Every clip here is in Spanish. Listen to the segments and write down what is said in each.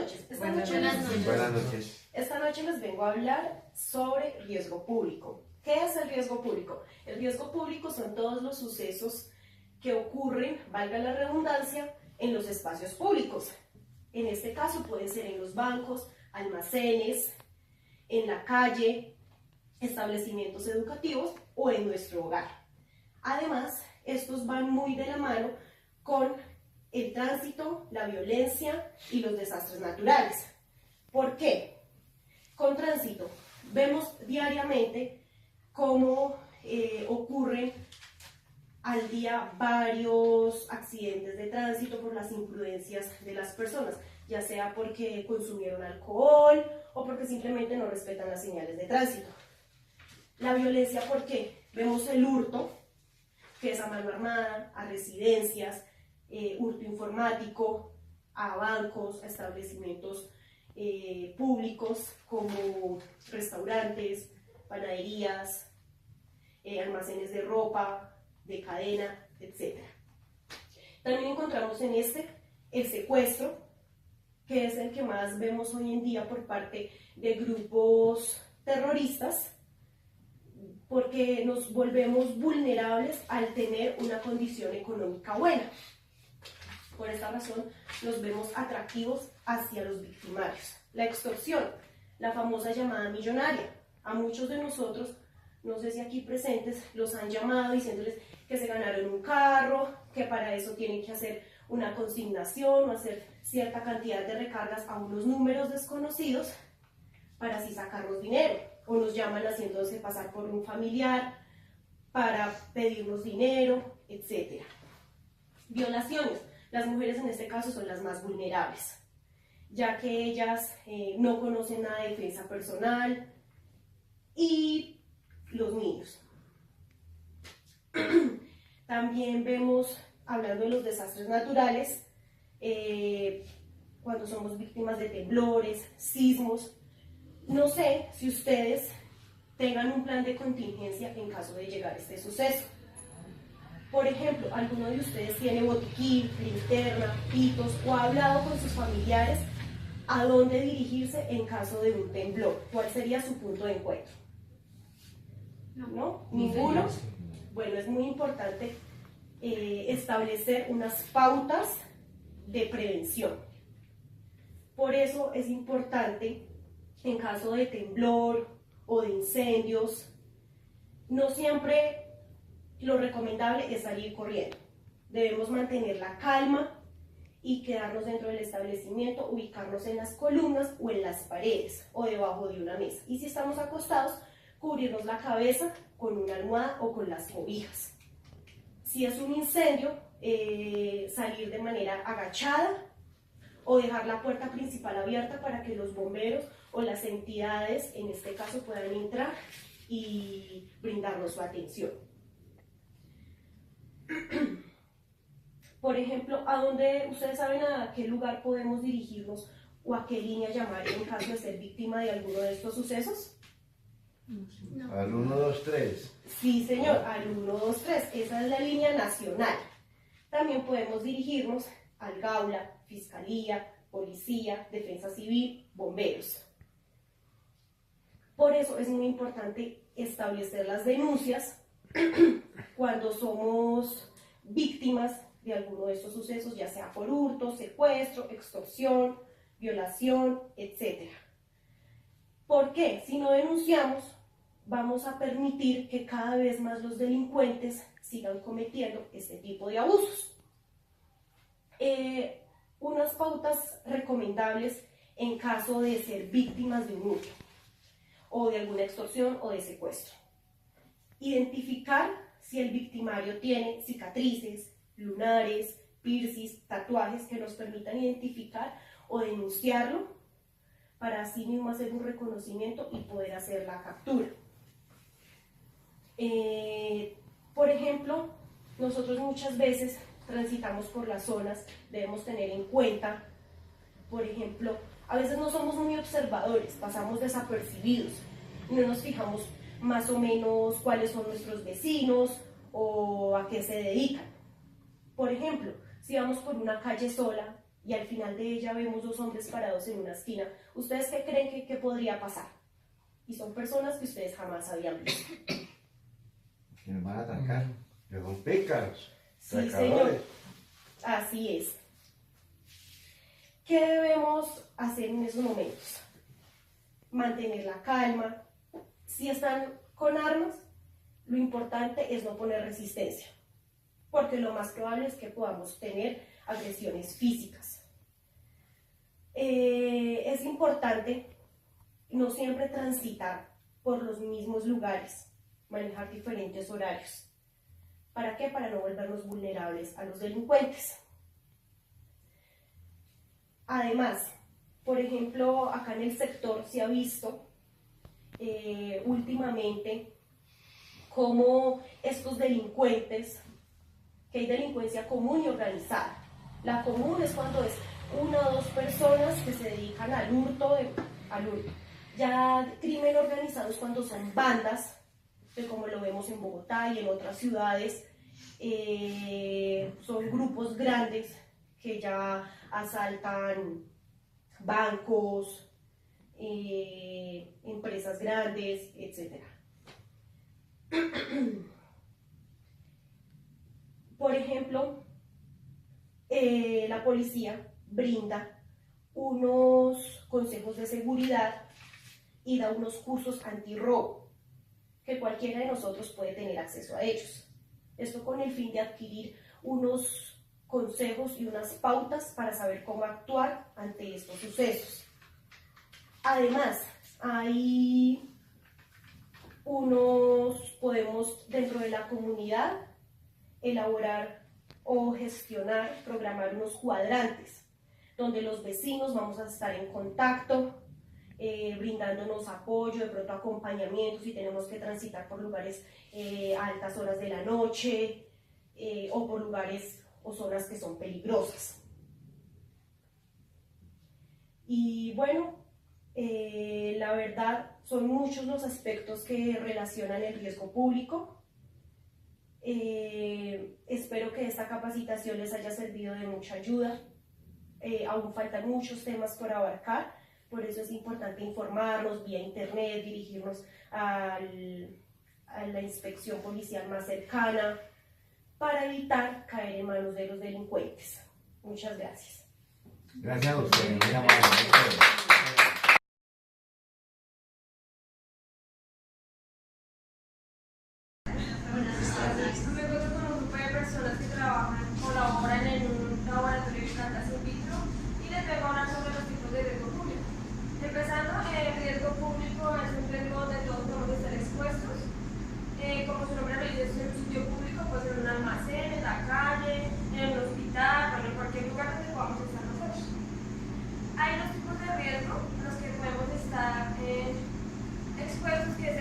noches. Buenas noches. Esta noche les vengo a hablar sobre riesgo público. ¿Qué es el riesgo público? El riesgo público son todos los sucesos que ocurren, valga la redundancia, en los espacios públicos. En este caso puede ser en los bancos, almacenes, en la calle, establecimientos educativos o en nuestro hogar. Además, estos van muy de la mano con el tránsito, la violencia y los desastres naturales. ¿Por qué? Con tránsito vemos diariamente cómo ocurren al día varios accidentes de tránsito por las imprudencias de las personas, ya sea porque consumieron alcohol o porque simplemente no respetan las señales de tránsito. La violencia, ¿por qué? Vemos el hurto, que es a mano armada, a residencias, hurto informático, a bancos, a establecimientos públicos como restaurantes, panaderías, almacenes de ropa, de cadena, etc. También encontramos en el secuestro, que es el que más vemos hoy en día por parte de grupos terroristas, porque nos volvemos vulnerables al tener una condición económica buena. Por esta razón nos vemos atractivos hacia los victimarios. La extorsión, la famosa llamada millonaria. A muchos de nosotros, no sé si aquí presentes, los han llamado diciéndoles que se ganaron un carro, que para eso tienen que hacer una consignación o hacer cierta cantidad de recargas a unos números desconocidos para así sacarnos dinero. O nos llaman haciéndose pasar por un familiar para pedirnos dinero, etc. Violaciones. Las mujeres en este caso son las más vulnerables, ya que ellas no conocen nada de defensa personal, y los niños. También vemos, hablando de los desastres naturales, cuando somos víctimas de temblores, sismos. No sé si ustedes tengan un plan de contingencia en caso de llegar a este suceso. Por ejemplo, ¿alguno de ustedes tiene botiquín, linterna, pitos o ha hablado con sus familiares a dónde dirigirse en caso de un temblor? ¿Cuál sería su punto de encuentro? ¿No? ¿Ninguno? Bueno, es muy importante establecer unas pautas de prevención. Por eso es importante, en caso de temblor o de incendios, no siempre lo recomendable es salir corriendo. Debemos mantener la calma y quedarnos dentro del establecimiento, ubicarnos en las columnas o en las paredes o debajo de una mesa. Y si estamos acostados, cubrirnos la cabeza con una almohada o con las cobijas. Si es un incendio, salir de manera agachada o dejar la puerta principal abierta para que los bomberos o las entidades, en este caso, puedan entrar y brindarnos su atención. Por ejemplo, ustedes saben a qué lugar podemos dirigirnos o a qué línea llamar en caso de ser víctima de alguno de estos sucesos? No. Al 123. Sí, señor, al 123. Esa es la línea nacional. También podemos dirigirnos al Gaula, Fiscalía, Policía, Defensa Civil, Bomberos. Por eso es muy importante establecer las denuncias cuando somos víctimas de alguno de estos sucesos, ya sea por hurto, secuestro, extorsión, violación, etc. ¿Por qué? Si no denunciamos, vamos a permitir que cada vez más los delincuentes sigan cometiendo este tipo de abusos. Unas pautas recomendables en caso de ser víctimas de un hurto o de alguna extorsión o de secuestro. Identificar si el victimario tiene cicatrices, lunares, piercings, tatuajes que nos permitan identificar o denunciarlo para así mismo hacer un reconocimiento y poder hacer la captura. Por ejemplo, nosotros muchas veces transitamos por las zonas, debemos tener en cuenta, por ejemplo, a veces no somos muy observadores, pasamos desapercibidos, no nos fijamos más o menos cuáles son nuestros vecinos o a qué se dedican. Por ejemplo, si vamos por una calle sola, y al final de ella vemos dos hombres parados en una esquina, ¿ustedes qué creen que podría pasar? Y son personas que ustedes jamás habían visto. Que nos van a atacar, que son pícaros, Sí, atracadores. señor. Así es. ¿Qué debemos hacer en esos momentos? Mantener la calma. Si están con armas, lo importante es no poner resistencia, porque lo más probable es que podamos tener agresiones físicas. Es importante no siempre transitar por los mismos lugares, manejar diferentes horarios. ¿Para qué? Para no volvernos vulnerables a los delincuentes. Además, por ejemplo, acá en el sector se ha visto últimamente cómo estos delincuentes, que hay delincuencia común y organizada. La común es cuando es una o dos personas que se dedican al hurto. Ya crimen organizado es cuando son bandas, como lo vemos en Bogotá y en otras ciudades, son grupos grandes que ya asaltan bancos, empresas grandes, etc. Por ejemplo, la policía brinda unos consejos de seguridad y da unos cursos antirrobo, que cualquiera de nosotros puede tener acceso a ellos. Esto con el fin de adquirir unos consejos y unas pautas para saber cómo actuar ante estos sucesos. Además, podemos dentro de la comunidad elaborar o gestionar, programar unos cuadrantes, donde los vecinos vamos a estar en contacto, brindándonos apoyo, de pronto acompañamiento si tenemos que transitar por lugares a altas horas de la noche o por lugares o zonas que son peligrosas. Y bueno, la verdad son muchos los aspectos que relacionan el riesgo público. Espero que esta capacitación les haya servido de mucha ayuda. Aún faltan muchos temas por abarcar, por eso es importante informarnos vía internet, dirigirnos a la inspección policial más cercana para evitar caer en manos de los delincuentes. Muchas gracias. Gracias a usted, muy amable. Me encuentro con un grupo de personas que colaboran en un laboratorio de plantas in vitro y les vengo a hablar sobre los tipos de riesgo público. Empezando, el riesgo público es un riesgo donde todos podemos estar expuestos. Como su nombre lo dice, es en un sitio público, puede ser en un almacén, en la calle, en un hospital, bueno, en cualquier lugar donde podamos estar nosotros. Hay dos tipos de riesgo en los que podemos estar expuestos, que es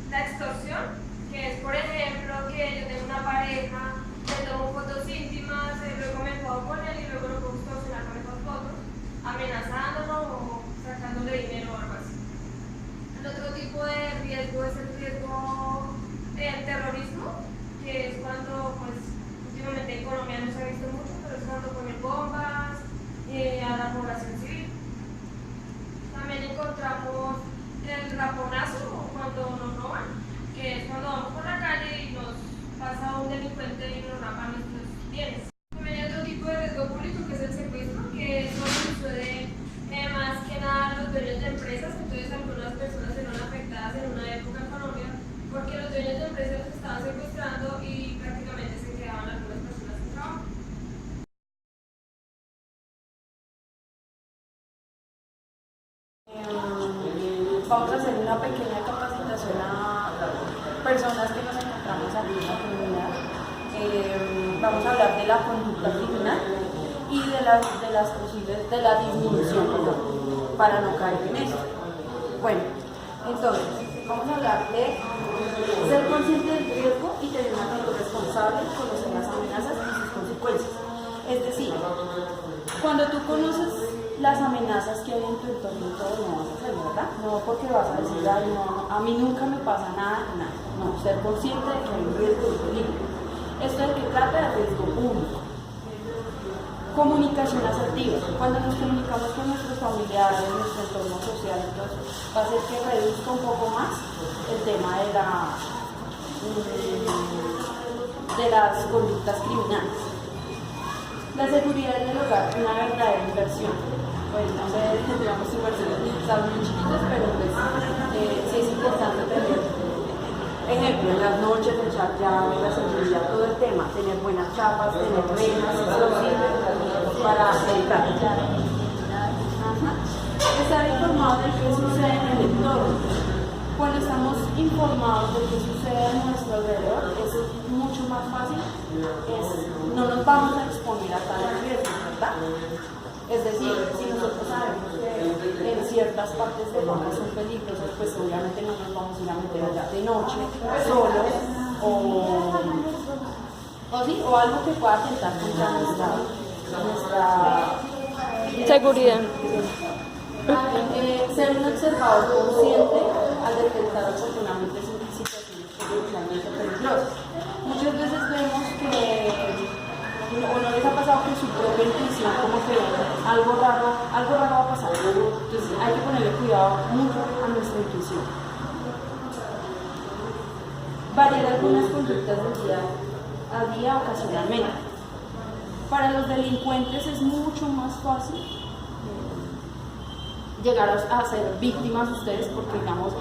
la extorsión, que es, por ejemplo, que yo tengo una pareja, le tomo fotos íntimas, luego me puedo con él y luego lo puedo extorsionar con esas fotos, amenazándolo o sacándole dinero o algo así. El otro tipo de riesgo es el riesgo del terrorismo, que es cuando, pues, últimamente en Colombia no se ha visto mucho, pero es cuando ponen bombas a la población civil. También encontramos el raponazo, cuando nos roban, que es cuando vamos por la calle y nos pasa un delincuente y nos rapa nuestros bienes. También hay otro tipo de riesgo público que es el secuestro, que es cuando sucede más que nada los dueños de empresas. Entonces algunas personas se ven afectadas en una época en Colombia porque los dueños de empresas los estaban secuestrando y prácticamente se quedaban algunas personas sin trabajo. Vamos a hacer una pequeña capacitación a personas que nos encontramos aquí en la comunidad. Vamos a hablar de la conducta criminal y de la disminución, perdón, para no caer en esto. Bueno, entonces, vamos a hablar de ser consciente del riesgo y tener una actitud responsable, conocer las amenazas y sus consecuencias. Es decir, cuando tú conoces las amenazas que hay en tu entorno, todo no vas a hacer, ¿verdad? No porque vas a decir, ay, no, a mí nunca me pasa nada. No, ser consciente de que hay un riesgo y peligro. Esto es el que trata de riesgo público. Comunicación asertiva. Cuando nos comunicamos con nuestros familiares, nuestro entorno social, entonces va a hacer que reduzca un poco más el tema de las conductas criminales. La seguridad del hogar, una verdadera inversión. Pues no sé, digamos inversiones están muy chiquitas, pero pues sí es importante tener, ejemplo, en las noches, echar llave, la seguridad, todo el tema, tener buenas chapas, tener rejas, para evitar. Estar informado de qué sucede en el entorno. Cuando estamos informados de qué sucede a nuestro alrededor, es mucho más fácil, no nos vamos a exponer a tales riesgos, ¿verdad? Es decir, si nosotros sabemos que en ciertas partes de Bogotá son peligrosas, pues obviamente no nos vamos a ir a meter allá de noche, solos, o algo que pueda atentar contra nuestra Seguridad. Ser un observador consciente al detectar oportunamente situaciones potencialmente peligrosas. Muchas veces vemos que, o no les ha pasado que su propia intuición, como que algo raro va a pasar. Entonces hay que ponerle cuidado mucho a nuestra intuición. Variar algunas conductas del día a día ocasionalmente. Para los delincuentes es mucho más fácil llegar a ser víctimas ustedes, porque digamos,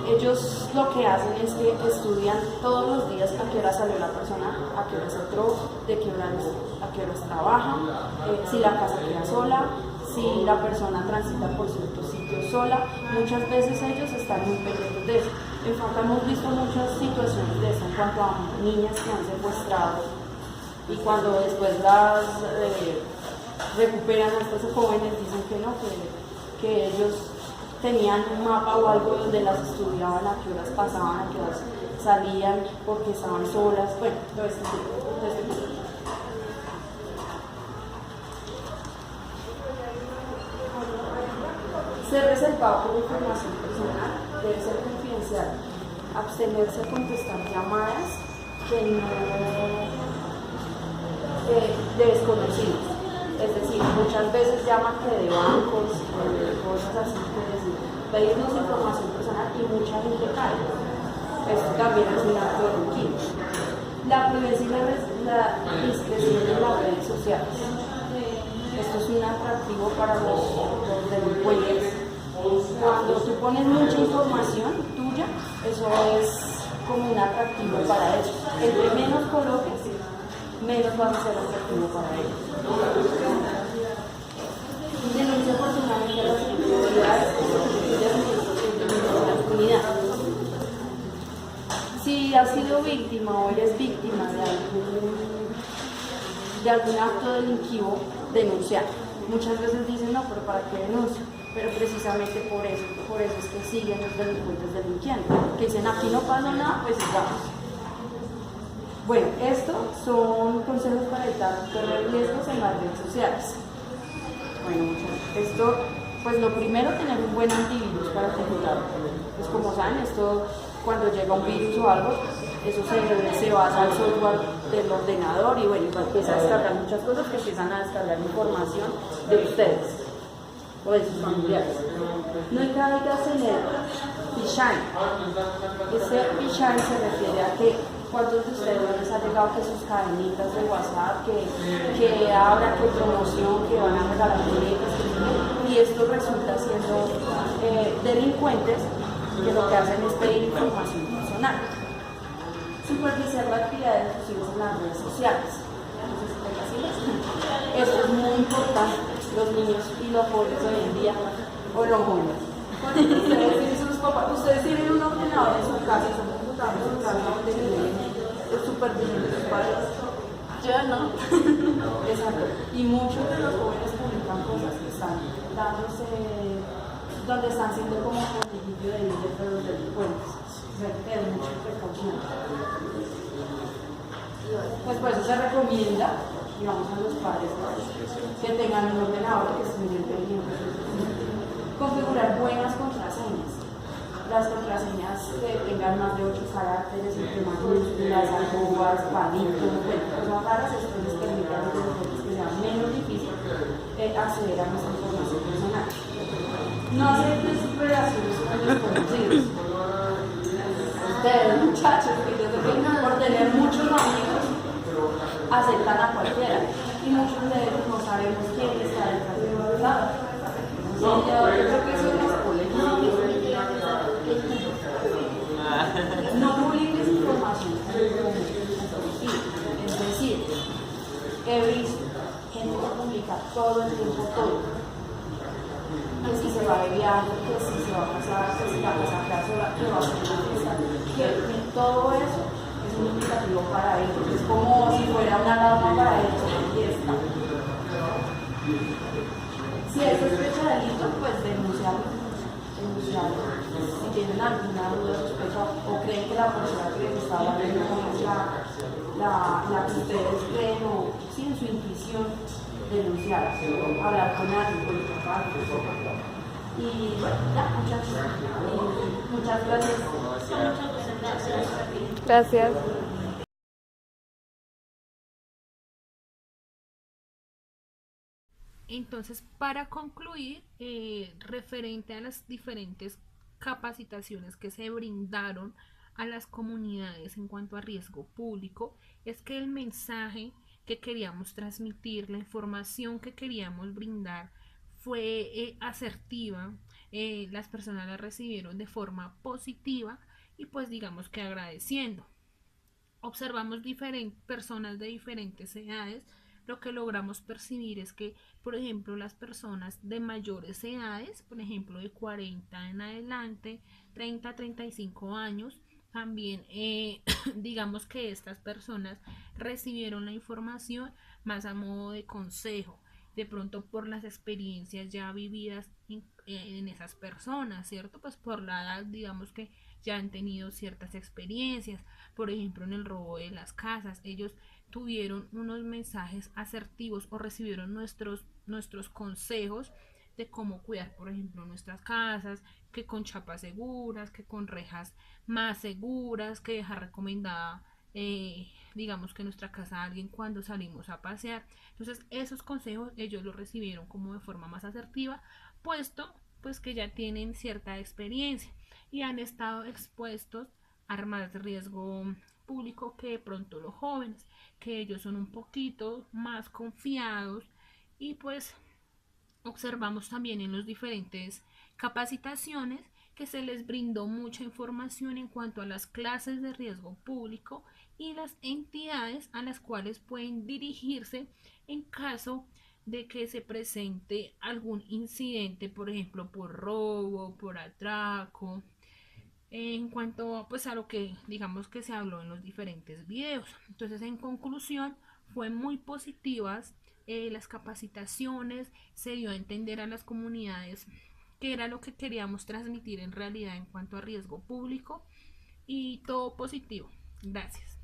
ellos lo que hacen es que estudian todos los días a qué hora salió la persona, a qué hora entró, de qué a qué horas trabaja, si la casa queda sola, si la persona transita por ciertos sitios sola. Muchas veces ellos están muy pendientes de eso. En fact, hemos visto muchas situaciones de eso en cuanto a niñas que han secuestrado, y cuando después las recuperan a estos jóvenes, dicen que no, que ellos tenían un mapa o algo donde las estudiaban, a qué horas pasaban, a qué horas salían, porque estaban solas, bueno, todo este tipo. Ser reservado por información personal, debe ser confidencial, abstenerse a contestar llamadas de desconocidos. Es decir, muchas veces llaman que de bancos, de cosas así, pedirnos información personal y mucha gente cae. Esto también es un acto delictivo. La prudencia y la discreción en las redes sociales. Esto es un atractivo para los delincuentes. Cuando tú pones mucha información tuya, eso es como un atractivo para ellos. Entre menos coloques, menos vas a ser atractivo para ellos. Denuncia oportunamente a las autoridades de la comunidad. Si has sido víctima o eres víctima de algún acto delictivo, denunciar. Muchas veces dicen, no, pero ¿para qué denuncio? Pero precisamente por eso es que siguen los delincuentes delinquiendo, que dicen, aquí no pasa nada, pues sigamos. Bueno, estos son consejos para evitar correr riesgos en las redes sociales. Bueno, esto, pues lo primero, tener un buen antivirus para el computador. Pues como saben, esto, cuando llega un virus o algo, eso se basa al software del ordenador y bueno, empieza a descargar muchas cosas que empiezan a descargar información de ustedes o de sus familiares. No hay que tener phishing. Ese phishing se refiere a que ¿cuántos de ustedes les ha llegado que sus cadenitas de WhatsApp, que ahora, que promoción, que van a regalar boletas, y esto resulta siendo delincuentes que lo que hacen es pedir información personal? Supervisar la actividad de sus hijos en las redes sociales. Esto es muy importante, los niños y los jóvenes hoy en día, o los jóvenes. Ustedes tienen un ordenador en su casa, son computadores en su casa donde viven supervisión de sus padres. Yo no. Exacto. Y muchos de los jóvenes publican cosas que están donde están siendo como conejillo de líder de los delincuentes. O sea, que hay mucha precaución. Pues por eso se recomienda, digamos, a los padres que tengan un ordenador que estudien bien. Configurar buenas contraseñas. Las contraseñas que tengan más de 8 caracteres, entre mayúsculas, arrobas, palitos, bueno, cosas raras, esto les permite a los delincuentes que sean sea menos difícil acceder a nuestra información personal. No hacer desesperaciones con desconocidos. Ustedes, muchachos, que yo creo que por tener muchos amigos aceptan a cualquiera y muchos de ellos no sabemos quién está detrás de los lados. Yo creo que eso es más polémico. No publiques información. Es decir, he visto gente que publica todo el tiempo todo. Que si se va de viaje, que si se va a casar, que si va a casar sola, que va a hacer una fiesta, que todo eso es un indicativo para ellos. Es como si fuera una alarma para ellos en fiesta. Si eso es fecha de delito, pues denunciarlo. Si tienen alguna duda, sospecha o creen que la persona que les está hablando no es la que ustedes creen o sin su intuición, denunciar, hablar con alguien, con el papá, y bueno, ya, muchas gracias. Gracias. Entonces, para concluir, referente a las diferentes capacitaciones que se brindaron a las comunidades en cuanto a riesgo público, es que el mensaje que queríamos transmitir, la información que queríamos brindar fue asertiva, las personas la recibieron de forma positiva y pues digamos que agradeciendo. Observamos personas de diferentes edades. Lo que logramos percibir es que, por ejemplo, las personas de mayores edades, por ejemplo, de 40 en adelante, 30 a 35 años, también digamos que estas personas recibieron la información más a modo de consejo, de pronto por las experiencias ya vividas en esas personas, ¿cierto? Pues por la edad, digamos que ya han tenido ciertas experiencias, por ejemplo, en el robo de las casas, ellos tuvieron unos mensajes asertivos o recibieron nuestros consejos de cómo cuidar, por ejemplo, nuestras casas, que con chapas seguras, que con rejas más seguras, que dejar recomendada, digamos que nuestra casa a alguien cuando salimos a pasear. Entonces, esos consejos ellos los recibieron como de forma más asertiva, puesto pues que ya tienen cierta experiencia y han estado expuestos a más riesgo público que de pronto los jóvenes, que ellos son un poquito más confiados y pues observamos también en las diferentes capacitaciones que se les brindó mucha información en cuanto a las clases de riesgo público y las entidades a las cuales pueden dirigirse en caso de que se presente algún incidente, por ejemplo, por robo, por atraco, en cuanto pues a lo que digamos que se habló en los diferentes videos. Entonces, en conclusión, fue muy positivas las capacitaciones, se dio a entender a las comunidades qué era lo que queríamos transmitir en realidad en cuanto a riesgo público y todo positivo. Gracias.